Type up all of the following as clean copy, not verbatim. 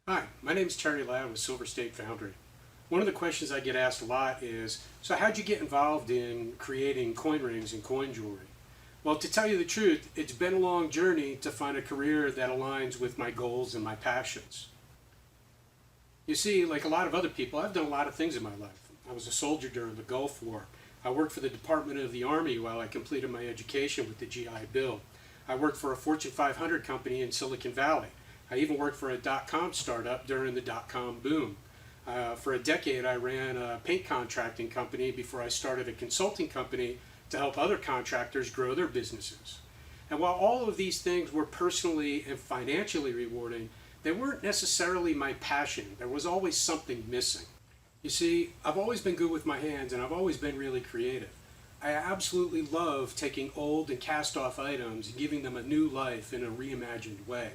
Hi, my name is Terry Ladd with Silver State Foundry. One of the questions I get asked a lot is, so how'd you get involved in creating coin rings and coin jewelry? Well, to tell you the truth, it's been a long journey to find a career that aligns with my goals and my passions. You see, like a lot of other people, I've done a lot of things in my life. I was a soldier during the Gulf War. I worked for the Department of the Army while I completed my education with the GI Bill. I worked for a Fortune 500 company in Silicon Valley. I even worked for a dot-com startup during the dot-com boom. For a decade, I ran a paint contracting company before I started a consulting company to help other contractors grow their businesses. And while all of these things were personally and financially rewarding, they weren't necessarily my passion. There was always something missing. You see, I've always been good with my hands and I've always been really creative. I absolutely love taking old and cast-off items and giving them a new life in a reimagined way.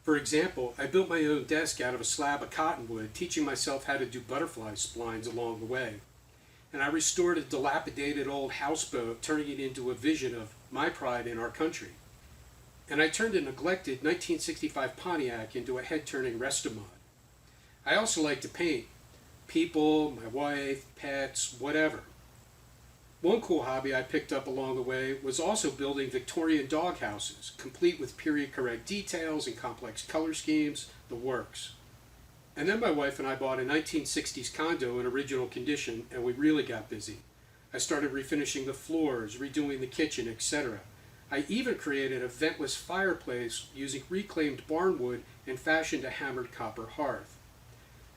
For example, I built my own desk out of a slab of cottonwood, teaching myself how to do butterfly splines along the way. And I restored a dilapidated old houseboat, turning it into a vision of my pride in our country. And I turned a neglected 1965 Pontiac into a head-turning restaurant. I also like to paint people, my wife, pets, whatever. One cool hobby I picked up along the way was also building Victorian dog houses, complete with period-correct details and complex color schemes, the works. And then my wife and I bought a 1960s condo in original condition, and we really got busy. I started refinishing the floors, redoing the kitchen, etc. I even created a ventless fireplace using reclaimed barnwood and fashioned a hammered copper hearth.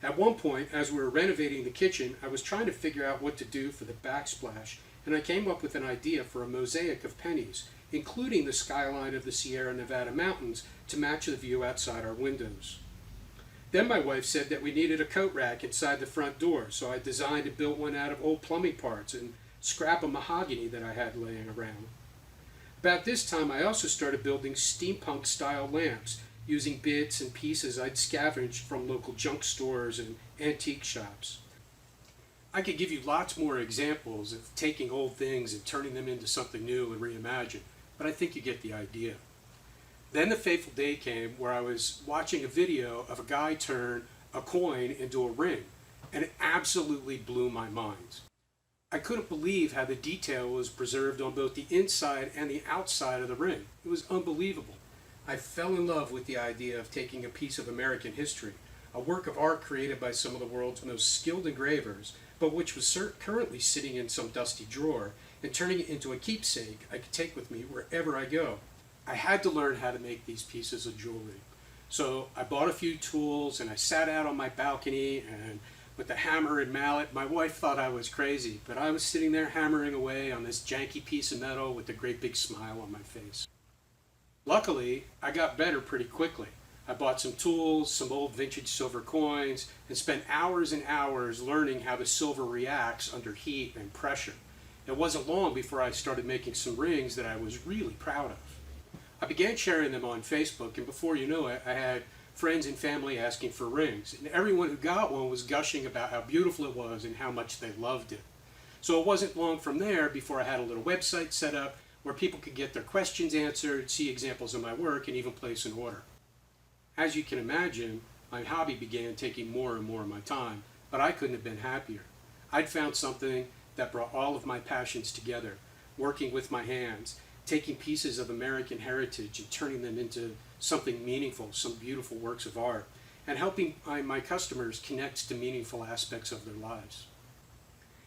At one point, as we were renovating the kitchen, I was trying to figure out what to do for the backsplash, and I came up with an idea for a mosaic of pennies, including the skyline of the Sierra Nevada mountains to match the view outside our windows. Then my wife said that we needed a coat rack inside the front door, so I designed and built one out of old plumbing parts and scrap of mahogany that I had laying around. About this time, I also started building steampunk-style lamps, using bits and pieces I'd scavenged from local junk stores and antique shops. I could give you lots more examples of taking old things and turning them into something new and reimagined, but I think you get the idea. Then the fateful day came where I was watching a video of a guy turn a coin into a ring, and it absolutely blew my mind. I couldn't believe how the detail was preserved on both the inside and the outside of the ring. It was unbelievable. I fell in love with the idea of taking a piece of American history, a work of art created by some of the world's most skilled engravers, but which was currently sitting in some dusty drawer, and turning it into a keepsake I could take with me wherever I go. I had to learn how to make these pieces of jewelry. So I bought a few tools and I sat out on my balcony and with the hammer and mallet. My wife thought I was crazy, but I was sitting there hammering away on this janky piece of metal with a great big smile on my face. Luckily, I got better pretty quickly. I bought some tools, some old vintage silver coins, and spent hours and hours learning how the silver reacts under heat and pressure. It wasn't long before I started making some rings that I was really proud of. I began sharing them on Facebook, and before you know it, I had friends and family asking for rings, and everyone who got one was gushing about how beautiful it was and how much they loved it. So it wasn't long from there before I had a little website set up where people could get their questions answered, see examples of my work, and even place an order. As you can imagine, my hobby began taking more and more of my time, but I couldn't have been happier. I'd found something that brought all of my passions together, working with my hands, taking pieces of American heritage and turning them into something meaningful, some beautiful works of art, and helping my customers connect to meaningful aspects of their lives.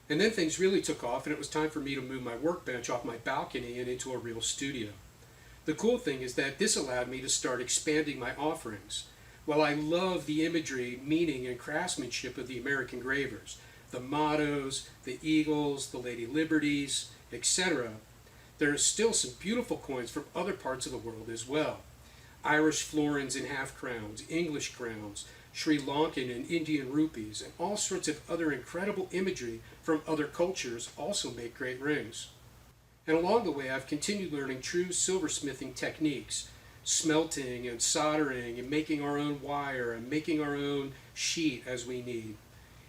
And then things really took off, and it was time for me to move my workbench off my balcony and into a real studio. The cool thing is that this allowed me to start expanding my offerings. While I love the imagery, meaning, and craftsmanship of the American gravers, the mottos, the eagles, the Lady Liberties, etc., there are still some beautiful coins from other parts of the world as well. Irish florins and half crowns, English crowns, Sri Lankan and Indian rupees, and all sorts of other incredible imagery from other cultures also make great rings. And along the way, I've continued learning true silversmithing techniques, smelting and soldering and making our own wire and making our own sheet as we need.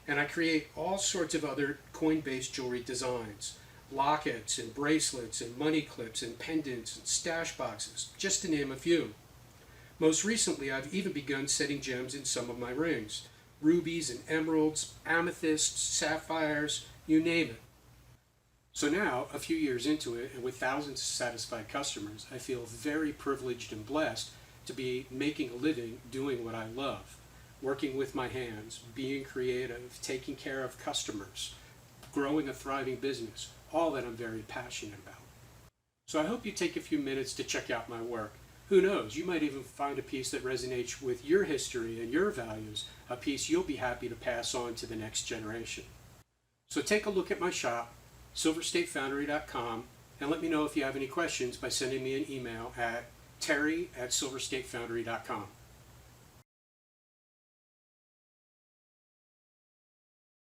And I create all sorts of other coin-based jewelry designs, lockets and bracelets and money clips and pendants and stash boxes, just to name a few. Most recently, I've even begun setting gems in some of my rings. Rubies and emeralds, amethysts, sapphires, you name it. So now, a few years into it, and with thousands of satisfied customers, I feel very privileged and blessed to be making a living doing what I love. Working with my hands, being creative, taking care of customers, growing a thriving business, all that I'm very passionate about. So I hope you take a few minutes to check out my work. Who knows, you might even find a piece that resonates with your history and your values, a piece you'll be happy to pass on to the next generation. So take a look at my shop, silverstatefoundry.com, and let me know if you have any questions by sending me an email at terry@silverstatefoundry.com.